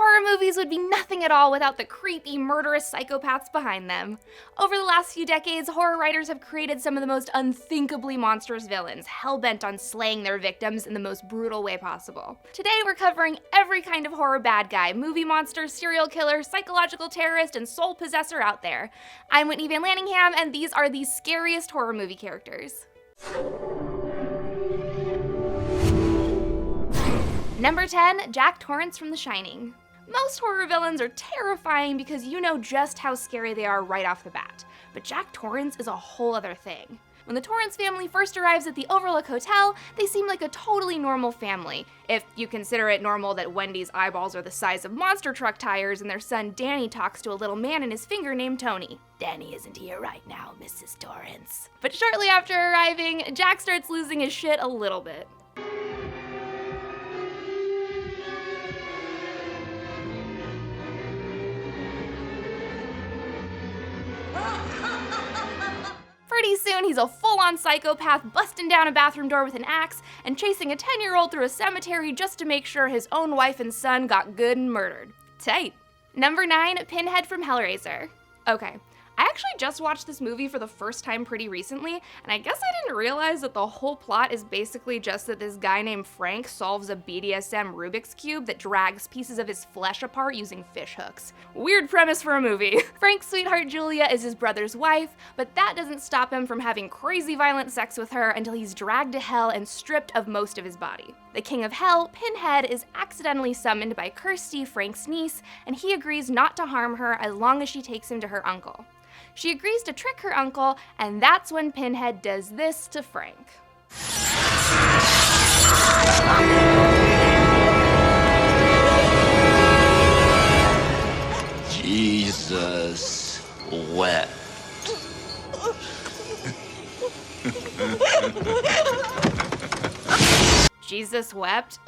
Horror movies would be nothing at all without the creepy, murderous psychopaths behind them. Over the last few decades, horror writers have created some of the most unthinkably monstrous villains, hell-bent on slaying their victims in the most brutal way possible. Today we're covering every kind of horror bad guy, movie monster, serial killer, psychological terrorist, and soul-possessor out there. I'm Whitney Van Lanningham, and these are the scariest horror movie characters. Number 10, Jack Torrance from The Shining. Most horror villains are terrifying because you know just how scary they are right off the bat, but Jack Torrance is a whole other thing. When the Torrance family first arrives at the Overlook Hotel, they seem like a totally normal family, if you consider it normal that Wendy's eyeballs are the size of monster truck tires and their son Danny talks to a little man and his finger named Tony. Danny isn't here right now, Mrs. Torrance. But shortly after arriving, Jack starts losing his shit a little bit. Pretty soon, he's a full-on psychopath, busting down a bathroom door with an axe and chasing a 10-year-old through a cemetery just to make sure his own wife and son got good and murdered. Tight. Number 9, Pinhead from Hellraiser. Okay, I actually just watched this movie for the first time pretty recently, and I guess I didn't realize that the whole plot is basically just that this guy named Frank solves a BDSM Rubik's Cube that drags pieces of his flesh apart using fish hooks. Weird premise for a movie. Frank's sweetheart Julia is his brother's wife, but that doesn't stop him from having crazy violent sex with her until he's dragged to hell and stripped of most of his body. The king of hell, Pinhead, is accidentally summoned by Kirsty, Frank's niece, and he agrees not to harm her as long as she takes him to her uncle. She agrees to trick her uncle, and that's when Pinhead does this to Frank. Jesus wept. Jesus wept?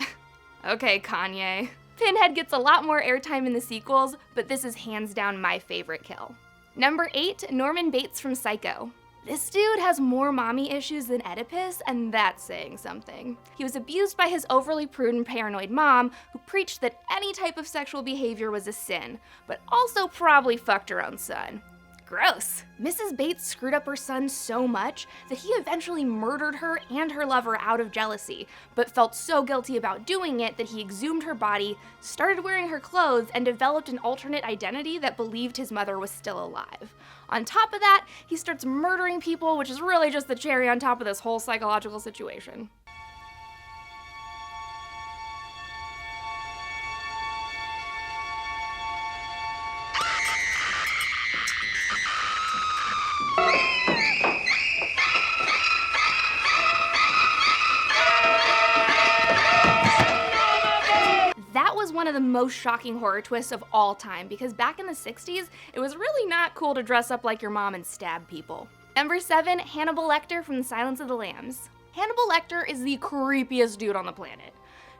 Okay, Kanye. Pinhead gets a lot more airtime in the sequels, but this is hands down my favorite kill. Number 8, Norman Bates from Psycho. This dude has more mommy issues than Oedipus, and that's saying something. He was abused by his overly prude and paranoid mom, who preached that any type of sexual behavior was a sin, but also probably fucked her own son. Gross. Mrs. Bates screwed up her son so much that he eventually murdered her and her lover out of jealousy, but felt so guilty about doing it that he exhumed her body, started wearing her clothes, and developed an alternate identity that believed his mother was still alive. On top of that, he starts murdering people, which is really just the cherry on top of this whole psychological situation. One of the most shocking horror twists of all time, because back in the 60s, it was really not cool to dress up like your mom and stab people. Number 7, Hannibal Lecter from The Silence of the Lambs. Hannibal Lecter is the creepiest dude on the planet.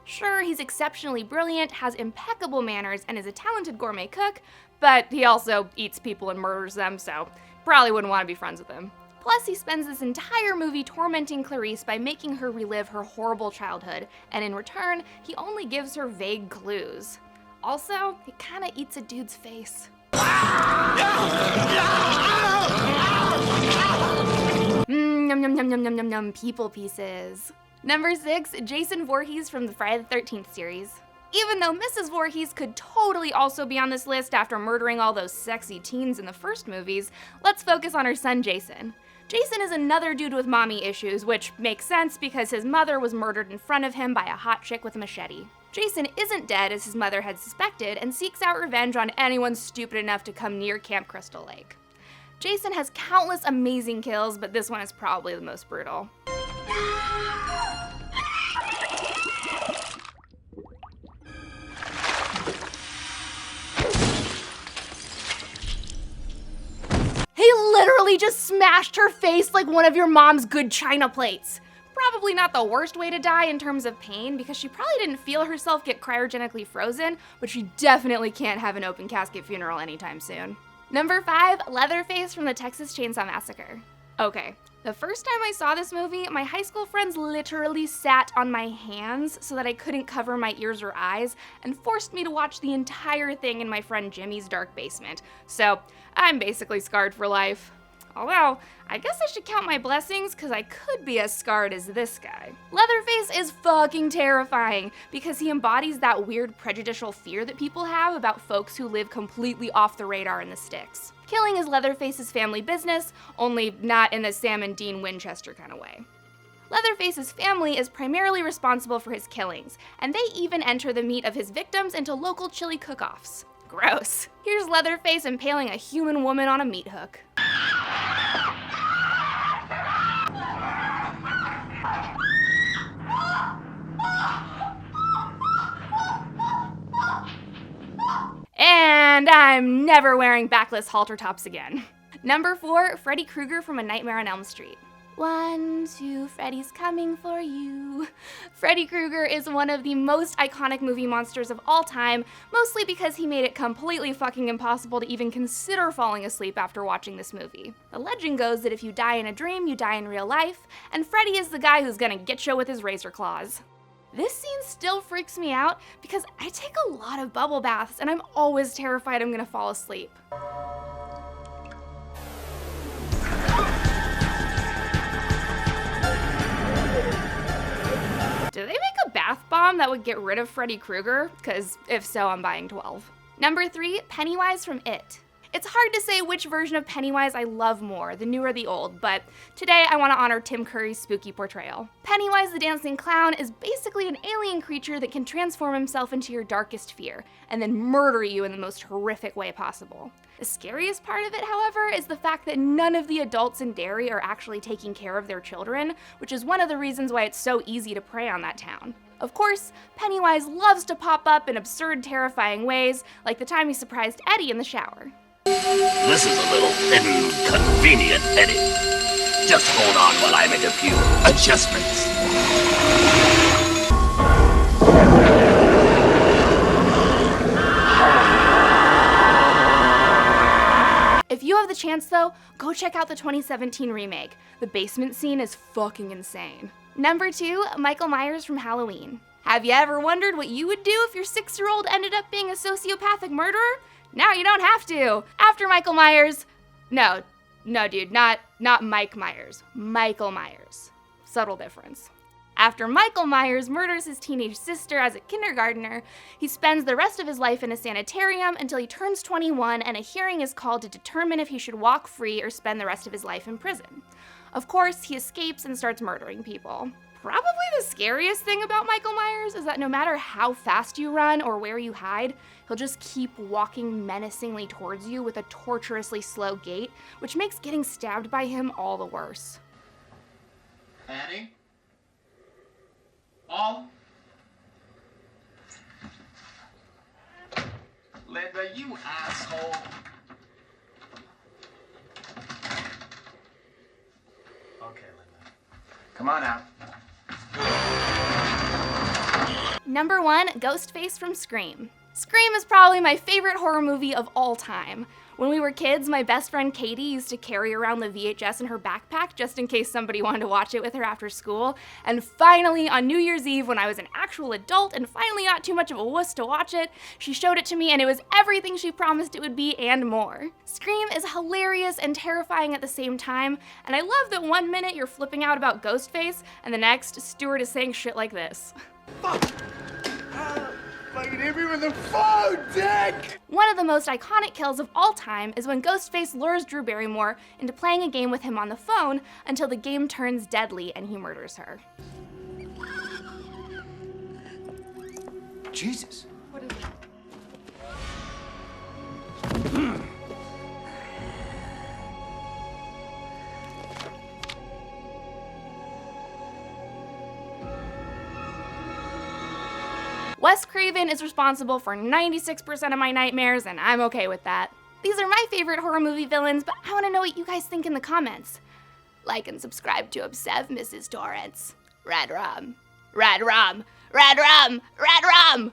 Sure, he's exceptionally brilliant, has impeccable manners, and is a talented gourmet cook, but he also eats people and murders them, so probably wouldn't want to be friends with him. Plus, he spends this entire movie tormenting Clarice by making her relive her horrible childhood, and in return, he only gives her vague clues. Also, he kinda eats a dude's face. Num num num num num num num, people pieces. Number 6, Jason Voorhees from the Friday the 13th series. Even though Mrs. Voorhees could totally also be on this list after murdering all those sexy teens in the first movies, let's focus on her son Jason. Jason is another dude with mommy issues, which makes sense because his mother was murdered in front of him by a hot chick with a machete. Jason isn't dead as his mother had suspected and seeks out revenge on anyone stupid enough to come near Camp Crystal Lake. Jason has countless amazing kills, but this one is probably the most brutal. He literally just smashed her face like one of your mom's good china plates. Probably not the worst way to die in terms of pain, because she probably didn't feel herself get cryogenically frozen, but she definitely can't have an open casket funeral anytime soon. Number 5, Leatherface from the Texas Chainsaw Massacre. Okay, The first time I saw this movie, my high school friends literally sat on my hands so that I couldn't cover my ears or eyes and forced me to watch the entire thing in my friend Jimmy's dark basement. So I'm basically scarred for life. Although, I guess I should count my blessings because I could be as scarred as this guy. Leatherface is fucking terrifying because he embodies that weird prejudicial fear that people have about folks who live completely off the radar in the sticks. Killing is Leatherface's family business, only not in the Sam and Dean Winchester kind of way. Leatherface's family is primarily responsible for his killings, and they even enter the meat of his victims into local chili cook-offs. Gross. Here's Leatherface impaling a human woman on a meat hook. And I'm never wearing backless halter tops again. Number 4, Freddy Krueger from A Nightmare on Elm Street. 1, 2, Freddy's coming for you. Freddy Krueger is one of the most iconic movie monsters of all time, mostly because he made it completely fucking impossible to even consider falling asleep after watching this movie. The legend goes that if you die in a dream, you die in real life, and Freddy is the guy who's gonna get you with his razor claws. This scene still freaks me out because I take a lot of bubble baths and I'm always terrified I'm gonna fall asleep. Do they make a bath bomb that would get rid of Freddy Krueger? Because if so, I'm buying 12. Number 3, Pennywise from It. It's hard to say which version of Pennywise I love more, the new or the old, but today I want to honor Tim Curry's spooky portrayal. Pennywise the Dancing Clown is basically an alien creature that can transform himself into your darkest fear, and then murder you in the most horrific way possible. The scariest part of it, however, is the fact that none of the adults in Derry are actually taking care of their children, which is one of the reasons why it's so easy to prey on that town. Of course, Pennywise loves to pop up in absurd, terrifying ways, like the time he surprised Eddie in the shower. This is a little inconvenient, Eddie. Just hold on while I make a few adjustments. If you have the chance though, go check out the 2017 remake. The basement scene is fucking insane. Number 2, Michael Myers from Halloween. Have you ever wondered what you would do if your 6-year-old ended up being a sociopathic murderer? Now you don't have to. After Michael Myers, no dude, not Mike Myers, Michael Myers. Subtle difference. After Michael Myers murders his teenage sister as a kindergartner, he spends the rest of his life in a sanitarium until he turns 21 and a hearing is called to determine if he should walk free or spend the rest of his life in prison. Of course, he escapes and starts murdering people. Probably the scariest thing about Michael Myers is that no matter how fast you run or where you hide, he'll just keep walking menacingly towards you with a torturously slow gait, which makes getting stabbed by him all the worse. Annie? Paul? Linda, you asshole. Okay, Linda. Come on out. Number 1, Ghostface from Scream. Scream is probably my favorite horror movie of all time. When we were kids, my best friend Katie used to carry around the VHS in her backpack just in case somebody wanted to watch it with her after school. And finally, on New Year's Eve, when I was an actual adult and finally not too much of a wuss to watch it, she showed it to me and it was everything she promised it would be and more. Scream is hilarious and terrifying at the same time, and I love that one minute you're flipping out about Ghostface and the next, Stuart is saying shit like this. Fuck! Fucking hit me with the phone, dick! One of the most iconic kills of all time is when Ghostface lures Drew Barrymore into playing a game with him on the phone until the game turns deadly and he murders her. Jesus. What is it? Wes Craven is responsible for 96% of my nightmares, and I'm okay with that. These are my favorite horror movie villains, but I want to know what you guys think in the comments. Like and subscribe to Obsev, Mrs. Torrance. Red rum. Red rum. Red rum. Red rum!